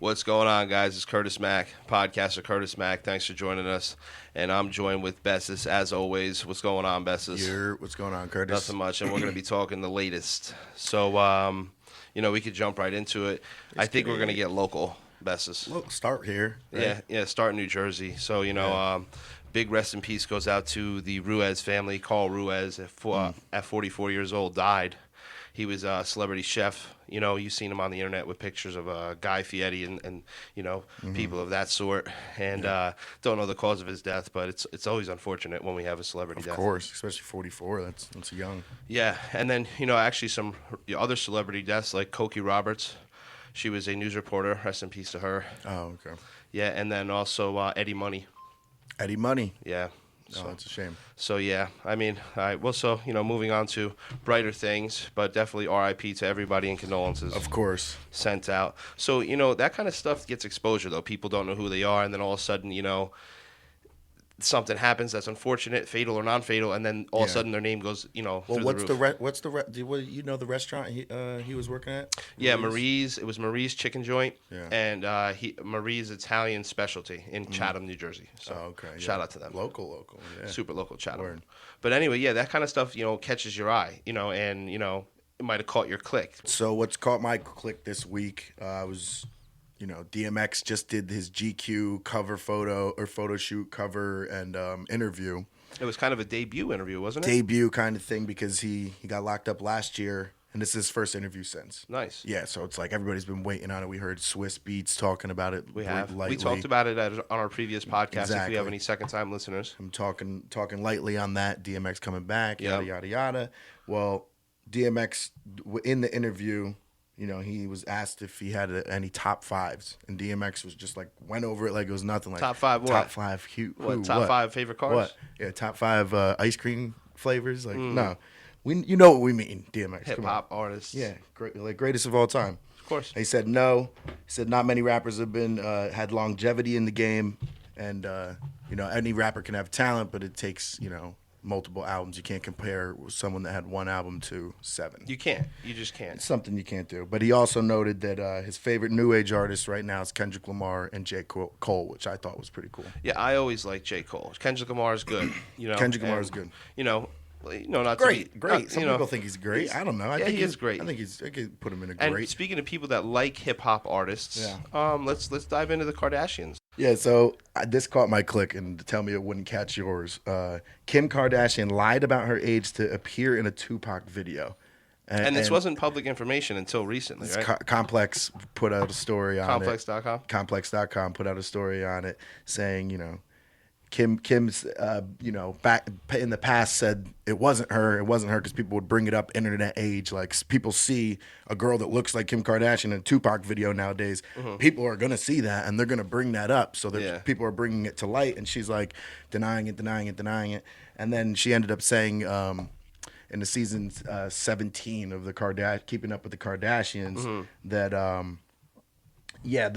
What's going on, guys? It's Curtis Mack, podcaster Curtis Mack. Thanks for joining us. And I'm joined with Bessas, as always. What's going on, Bessas? What's going on, Curtis? Nothing much, and we're going to be talking the latest. So, we could jump right into it. I think we're going to get local, Bessas. Look, start here. Right? Yeah, start in New Jersey. So, big rest in peace goes out to the Ruiz family. Carl Ruiz, at 44 years old, died. He was a celebrity chef. You've seen him on the internet with pictures of Guy Fieri and people of that sort. And don't know the cause of his death, but it's always unfortunate when we have a celebrity death. Of course, especially 44. That's young. Yeah, and then, actually some other celebrity deaths like Cokie Roberts. She was a news reporter. Rest in peace to her. Oh, okay. Yeah, and then also Eddie Money. Eddie Money. Yeah. So, that's a shame. So, yeah, all right. Well, moving on to brighter things, but definitely RIP to everybody and condolences. Of course. Sent out. So, that kind of stuff gets exposure, though. People don't know who they are, and then all of a sudden, something happens that's unfortunate, fatal or non-fatal, and then all of a sudden their name goes, Well, through what's the roof. the restaurant he was working at? Yeah, Marie's. It was Marie's Chicken Joint, Yeah. and Marie's Italian Specialty in Chatham, New Jersey. So, okay. Yeah. Shout out to them. Local. Yeah. Super local Chatham. Word. But anyway, yeah, that kind of stuff, catches your eye, and it might have caught your click. So what's caught my click this week was, DMX just did his GQ cover photo shoot cover and interview. It was kind of a debut interview, wasn't it? Debut kind of thing because he got locked up last year, and this is his first interview since. Nice. Yeah, so it's like everybody's been waiting on it. We heard Swiss Beats talking about it. We have. Lightly. We talked about it on our previous podcast. Exactly. If we have any second-time listeners. I'm talking lightly on that. DMX coming back, Yep. yada, yada. Well, DMX, in the interview, he was asked if he had any top fives, and DMX was just like, went over it like it was nothing. Like, Top five what? Top five. Top five favorite cars? What? Yeah, top five ice cream flavors. Like, no. You know what we mean, DMX. Hip-hop artists. Yeah, greatest of all time. Of course. He said no. He said not many rappers have been had longevity in the game, and any rapper can have talent, but it takes multiple albums. You can't compare someone that had one album to 7. You can't. You just can't. It's something you can't do. But he also noted that his favorite new age artist right now is Kendrick Lamar and J. Cole, which I thought was pretty cool. Yeah, I always like J. Cole. Kendrick Lamar is good. Kendrick Lamar is good. Not Great. to be, Some people think he's great. I don't know. I think he is great. I could put him in a And great. speaking of people that like hip hop artists, let's dive into the Kardashians. Yeah, so this caught my click, and tell me it wouldn't catch yours. Kim Kardashian lied about her age to appear in a Tupac video. And this wasn't public information until recently, right? Complex put out a story on Complex.com? it. Complex.com put out a story on it saying, Kim's, back in the past said it wasn't her because people would bring it up internet age. Like, people see a girl that looks like Kim Kardashian in a Tupac video nowadays. Mm-hmm. People are going to see that, and they're going to bring that up. So people are bringing it to light, and she's like denying it. And then she ended up saying in the season 17 of the Keeping Up with the Kardashians that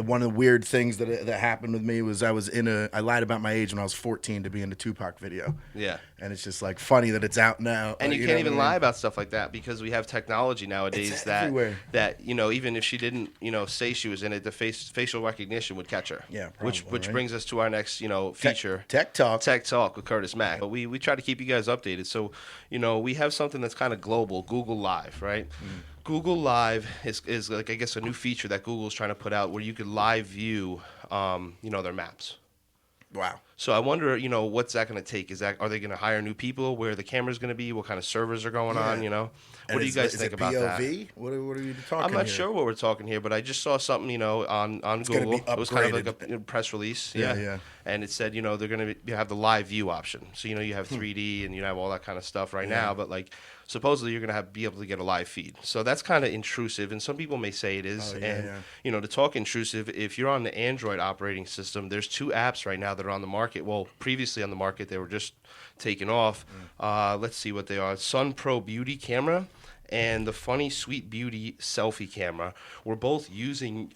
one of the weird things that happened with me was I lied about my age when I was 14 to be in the Tupac video. Yeah. And it's just like funny that it's out now. And you can't even lie about stuff like that because we have technology nowadays it's everywhere. that even if she didn't, say she was in it, the facial recognition would catch her. Yeah, probably, which brings us to our next, feature. Tech Talk with Curtis Mack. But we try to keep you guys updated. So, we have something that's kind of global, Google Live, right? Google Live is like, I guess, a new feature that Google's trying to put out where you could live view, their maps. Wow. So I wonder, what's that going to take? Are they going to hire new people? Where the camera's going to be? What kind of servers are going on? What do you guys think about that? What are you talking? I'm not sure what we're talking here, but I just saw something, on Google. It was kind of like a press release. Yeah. And it said, they're going to have the live view option. So you have 3D and you have all that kind of stuff right now, but like supposedly you're going to be able to get a live feed. So that's kind of intrusive, and some people may say it is. To talk intrusive, if you're on the Android operating system, there's 2 apps right now that are on the market. Well, previously on the market, they were just taken off. Let's see what they are. Sun Pro Beauty Camera and the Funny Sweet Beauty selfie camera were both using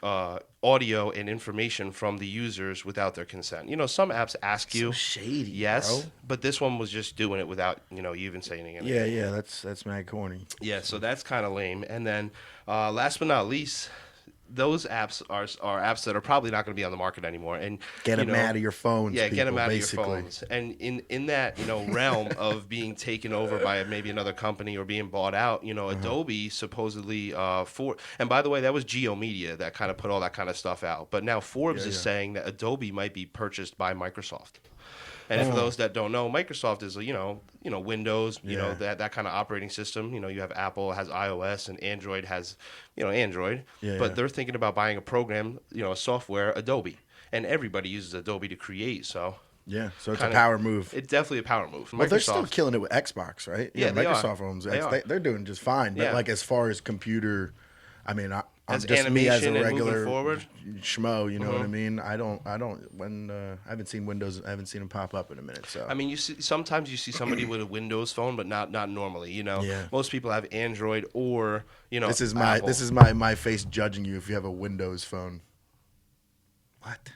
audio and information from the users without their consent. Some apps ask you. So shady, yes, bro. but this one was just doing it without you even saying anything. Yeah, that's mad corny. Yeah, so that's kind of lame. And then last but not least, those apps are apps that are probably not going to be on the market anymore. And Get them out of your phones. Yeah, people, get them out basically. of your phones. And in that realm of being taken over by maybe another company or being bought out, Adobe supposedly and by the way, that was Geo Media that kind of put all that kind of stuff out. But now Forbes is saying that Adobe might be purchased by Microsoft. And for those that don't know, Microsoft is Windows, that kind of operating system. You have Apple has iOS and Android has Android. But they're thinking about buying a program, a software, Adobe, and everybody uses Adobe to create. So yeah, so it's a power move. It's definitely a power move. Well, they're still killing it with Xbox, right? Yeah, Microsoft owns X. They're doing just fine. But like as far as computer, I mean, I'm just me as a regular schmo. You know what I mean? I haven't seen Windows. I haven't seen them pop up in a minute. So I mean, sometimes you see somebody with a Windows phone, but not normally. Most people have Android or This is Apple. my face judging you if you have a Windows phone. What?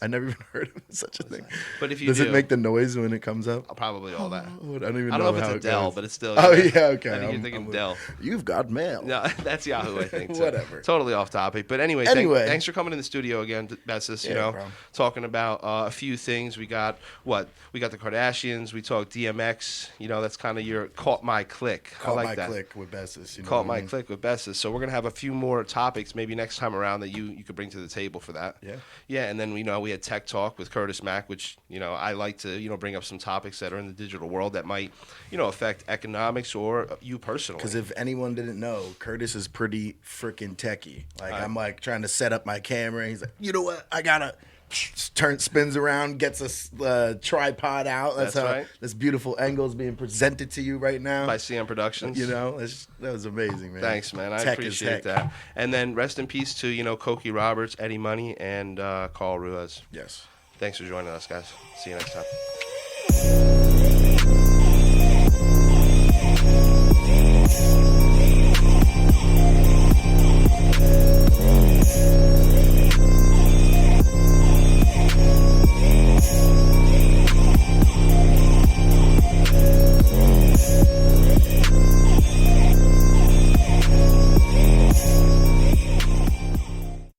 I never even heard of such a thing. But if you does it make the noise when it comes up? Probably all that. I don't even know if how it's a Dell, but it's still. Oh yeah, okay. I think you're thinking Dell. You've got mail. No, that's Yahoo, I think. So Whatever. Totally off topic, but anyway, thanks for coming in the studio again, Bessas. Talking about a few things. We got the Kardashians. We talked DMX. That's kind of your caught my click. Caught my click with Bessas. Caught my click with Bessas. So we're gonna have a few more topics maybe next time around that you could bring to the table for that. Yeah. Yeah, and then we had Tech Talk with Curtis Mack, which I like to bring up some topics that are in the digital world that might affect economics or you personally. Because if anyone didn't know, Curtis is pretty freaking techie. Like I'm like trying to set up my camera. And he's like, you know what? I gotta spins around, gets a tripod out. That's how right. This beautiful angle is being presented to you right now By CM Productions. That was amazing, man. Thanks, man. I appreciate that. And then rest in peace to Cokie Roberts, Eddie Money, and Carl Ruiz. Yes. Thanks for joining us, guys. See you next time.